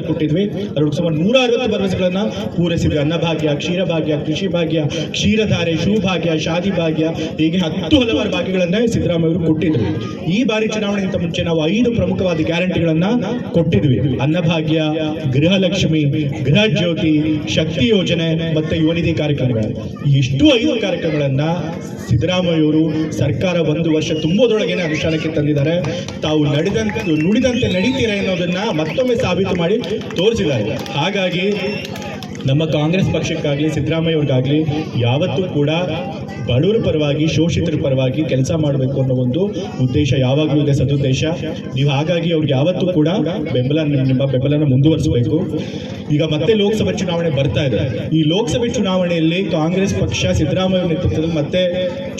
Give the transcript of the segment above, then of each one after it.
ಕೊಟ್ಟಿದ್ವಿ. ಅದರೊಳಗೆ ಸುಮಾರು 160 ಭರವಸೆಗಳನ್ನ ಪೂರೈಸಿದ್ವಿ. ಅನ್ನಭಾಗ್ಯ, ಕ್ಷೀರಭಾಗ್ಯ, ಕೃಷಿ ಭಾಗ್ಯ, ಕ್ಷೀರಧಾರೆ, ಶಿವಭಾಗ್ಯ, ಶಾದಿ ಭಾಗ್ಯ, ಹೀಗೆ 10 ಹಲವಾರು ಭಾಗ್ಯಗಳನ್ನ ಸಿದ್ದರಾಮಯ್ಯ ಅವರು ಕೊಟ್ಟಿದ್ರು. ಈ ಬಾರಿ ಚುನಾವಣೆಗಿಂತ ಮುಂಚೆ ನಾವು 5 ಪ್ರಮುಖವಾದ ಗ್ಯಾರಂಟಿಗಳನ್ನ ಕೊಟ್ಟಿದ್ವಿ. ಅನ್ನಭಾಗ್ಯ, ಗೃಹಲಕ್ಷ್ಮಿ, ಗೃಹ ಜ್ಯೋತಿ, ಶಕ್ತಿ ಯೋಜನೆ ಮತ್ತೆ ಯುವ ನಿಧಿ ಕಾರ್ಯಕ್ರಮಗಳು. ಇಷ್ಟು 5 ಕಾರ್ಯಕ್ರಮಗಳನ್ನ ಸಿದ್ದರಾಮಯ್ಯ ಅವರು ಸರ್ಕಾರ 1 ವರ್ಷ ತುಂಬೋದ್ರೊಳಗೇನೆ ಅನುಷ್ಠಾನಕ್ಕೆ ತಂದಿದ್ದಾರೆ. ತಾವು ನುಡಿದಂತೆ ನಡೀತೀರಾ ಅನ್ನೋದನ್ನ ಮತ್ತೊಮ್ಮೆ ಸಾಬೀತು ಮಾಡಿ ತೋರಿಸಿದ್ದಾರೆ. ಹಾಗಾಗಿ ನಮ್ಮ ಕಾಂಗ್ರೆಸ್ ಪಕ್ಷಕ್ಕಾಗಲಿ ಸಿದ್ದರಾಮಯ್ಯ ಅವ್ರಿಗಾಗಲಿ ಯಾವತ್ತೂ ಕೂಡ ಬಡವರ ಪರವಾಗಿ, ಶೋಷಿತರ ಪರವಾಗಿ ಕೆಲಸ ಮಾಡಬೇಕು ಅನ್ನೋ ಒಂದು ಉದ್ದೇಶ ಯಾವಾಗಲೂ ಇದೆ, ಸದುದ್ದೇಶ. ನೀವು ಹಾಗಾಗಿ ಅವ್ರಿಗೆ ಯಾವತ್ತೂ ಕೂಡ ನಿಮ್ಮ ಬೆಂಬಲನ ಮುಂದುವರಿಸಬೇಕು. ಈಗ ಮತ್ತೆ ಲೋಕಸಭೆ ಚುನಾವಣೆ ಬರ್ತಾ ಇದೆ. ಈ ಲೋಕಸಭೆ ಚುನಾವಣೆಯಲ್ಲಿ ಕಾಂಗ್ರೆಸ್ ಪಕ್ಷ ಸಿದ್ದರಾಮಯ್ಯ ನೇತೃತ್ವದಲ್ಲಿ ಮತ್ತೆ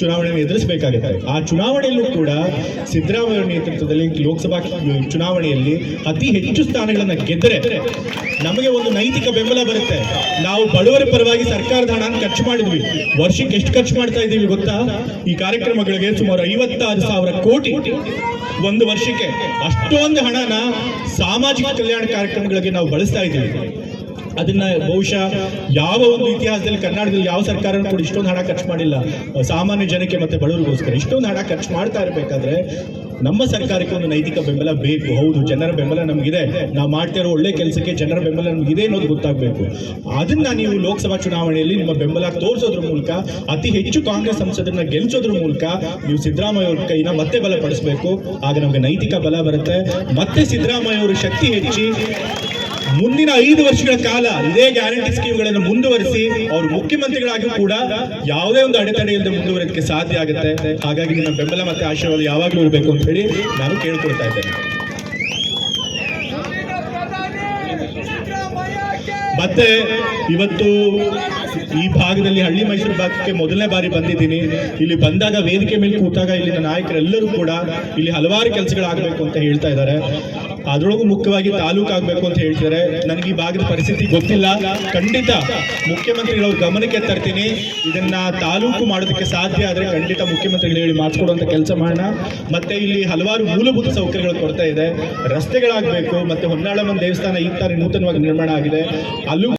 ಚುನಾವಣೆಯನ್ನು ಎದುರಿಸಬೇಕಾಗುತ್ತೆ. ಆ ಚುನಾವಣೆಯಲ್ಲೂ ಕೂಡ ಸಿದ್ದರಾಮಯ್ಯ ನೇತೃತ್ವದಲ್ಲಿ ಲೋಕಸಭಾ ಚುನಾವಣೆಯಲ್ಲಿ ಅತಿ ಹೆಚ್ಚು ಸ್ಥಾನಗಳನ್ನು ಗೆದ್ದರೆ ನಮಗೆ ಒಂದು ನೈತಿಕ ಬೆಂಬಲ ಬರುತ್ತೆ. ನಾವು ಬಡವರ ಪರವಾಗಿ ಸರ್ಕಾರದ ಹಣ ಖರ್ಚು ಮಾಡಿದ್ವಿ. ವರ್ಷಕ್ಕೆ ಎಷ್ಟು ಖರ್ಚು ಮಾಡ್ತಾ ಇದ್ದೀವಿ ಗೊತ್ತಾ? ಈ ಕಾರ್ಯಕ್ರಮಗಳಿಗೆ ಸುಮಾರು 56,000 ಕೋಟಿ ಒಂದು ವರ್ಷಕ್ಕೆ. ಅಷ್ಟೊಂದು ಹಣನ ಸಾಮಾಜಿಕ ಕಲ್ಯಾಣ ಕಾರ್ಯಕ್ರಮಗಳಿಗೆ ನಾವು ಬಳಸ್ತಾ ಇದ್ದೀವಿ. ಅದನ್ನ ಬಹುಶಃ ಯಾವ ಒಂದು ಇತಿಹಾಸದಲ್ಲಿ ಕರ್ನಾಟಕದಲ್ಲಿ ಯಾವ ಸರ್ಕಾರ ಕೂಡ ಇಷ್ಟೊಂದು ಹಣ ಖರ್ಚು ಮಾಡಿಲ್ಲ ಸಾಮಾನ್ಯ ಜನಕ್ಕೆ ಮತ್ತೆ ಬಡವರಿಗೋಸ್ಕರ. ಇಷ್ಟೊಂದು ಹಣ ಖರ್ಚು ಮಾಡ್ತಾ ಇರಬೇಕಾದ್ರೆ ನಮ್ಮ ಸರ್ಕಾರಕ್ಕೆ ಒಂದು ನೈತಿಕ ಬೆಂಬಲ ಬೇಕು. ಹೌದು, ಜನರ ಬೆಂಬಲ ನಮಗಿದೆ, ನಾವು ಮಾಡ್ತಾ ಇರೋ ಒಳ್ಳೆ ಕೆಲಸಕ್ಕೆ ಜನರ ಬೆಂಬಲ ನಮಗಿದೆ ಅನ್ನೋದು ಗೊತ್ತಾಗಬೇಕು. ಅದನ್ನ ನೀವು ಲೋಕಸಭಾ ಚುನಾವಣೆಯಲ್ಲಿ ನಿಮ್ಮ ಬೆಂಬಲ ತೋರಿಸೋದ್ರ ಮೂಲಕ, ಅತಿ ಹೆಚ್ಚು ಕಾಂಗ್ರೆಸ್ ಸಂಸದರನ್ನ ಗೆಲ್ಲಿಸೋದ್ರ ಮೂಲಕ ನೀವು ಸಿದ್ದರಾಮಯ್ಯ ಅವ್ರ ಕೈನ ಮತ್ತೆ ಬಲಪಡಿಸಬೇಕು. ಆಗ ನಮಗೆ ನೈತಿಕ ಬಲ ಬರುತ್ತೆ. ಮತ್ತೆ ಸಿದ್ದರಾಮಯ್ಯ ಅವರು ಶಕ್ತಿ ಹೆಚ್ಚಿ ಮುಂದಿನ 5 ವರ್ಷಗಳ ಕಾಲ ಇದೇ ಗ್ಯಾರಂಟಿ ಸ್ಕೀಮ್ಗಳನ್ನು ಮುಂದುವರಿಸಿ ಅವರು ಮುಖ್ಯಮಂತ್ರಿಗಳಾಗಿ ಕೂಡ ಯಾವುದೇ ಒಂದು ಅಡೆತಡೆ ಇಲ್ಲದೆ ಮುಂದುವರಿಯೋದಕ್ಕೆ ಸಾಧ್ಯ ಆಗುತ್ತೆ. ಹಾಗಾಗಿ ನಿಮ್ಮ ಬೆಂಬಲ ಮತ್ತೆ ಆಶೀರ್ವಾದ ಯಾವಾಗಲೂ ಇರಬೇಕು ಅಂತ ಹೇಳಿ ನಾನು ಕೇಳ್ಕೊಳ್ತಾ ಇದ್ದೇನೆ. ಮತ್ತೆ ಇವತ್ತು ಈ ಭಾಗದಲ್ಲಿ ಹಳ್ಳಿ ಮೈಸೂರು ಭಾಗಕ್ಕೆ ಮೊದಲನೇ ಬಾರಿ ಬಂದಿದ್ದೀನಿ. ಇಲ್ಲಿ ಬಂದಾಗ ವೇದಿಕೆ ಮೇಲೆ ಕೂತಾಗ ಇಲ್ಲಿನ ನಾಯಕರೆಲ್ಲರೂ ಕೂಡ ಇಲ್ಲಿ ಹಲವಾರು ಕೆಲಸಗಳಾಗಬೇಕು ಅಂತ ಹೇಳ್ತಾ ಇದ್ದಾರೆ. ಅದರೊಳಗೂ ಮುಖ್ಯವಾಗಿ ತಾಲೂಕು ಆಗಬೇಕು ಅಂತ ಹೇಳ್ತಿದ್ದಾರೆ. ನನಗೆ ಈ ಭಾಗದ ಪರಿಸ್ಥಿತಿ ಗೊತ್ತಿಲ್ಲ. ಖಂಡಿತ ಮುಖ್ಯಮಂತ್ರಿಗಳ ಗಮನಕ್ಕೆ ತರ್ತೀನಿ. ಇದನ್ನ ತಾಲೂಕು ಮಾಡೋದಕ್ಕೆ ಸಾಧ್ಯ ಆದರೆ ಖಂಡಿತ ಮುಖ್ಯಮಂತ್ರಿಗಳು ಹೇಳಿ ಮಾಡಿಸ್ಕೊಡುವಂಥ ಕೆಲಸ ಮಾಡೋಣ. ಮತ್ತೆ ಇಲ್ಲಿ ಹಲವಾರು ಮೂಲಭೂತ ಸೌಕರ್ಯಗಳ ಕೊರತೆ ಇದೆ. ರಸ್ತೆಗಳಾಗಬೇಕು. ಮತ್ತೆ ಹೊನ್ನಾಳಮ್ಮನ ದೇವಸ್ಥಾನ ಈಗ ತಾನೇ ನೂತನವಾಗಿ ನಿರ್ಮಾಣ ಆಗಿದೆ, ಅಲ್ಲೂ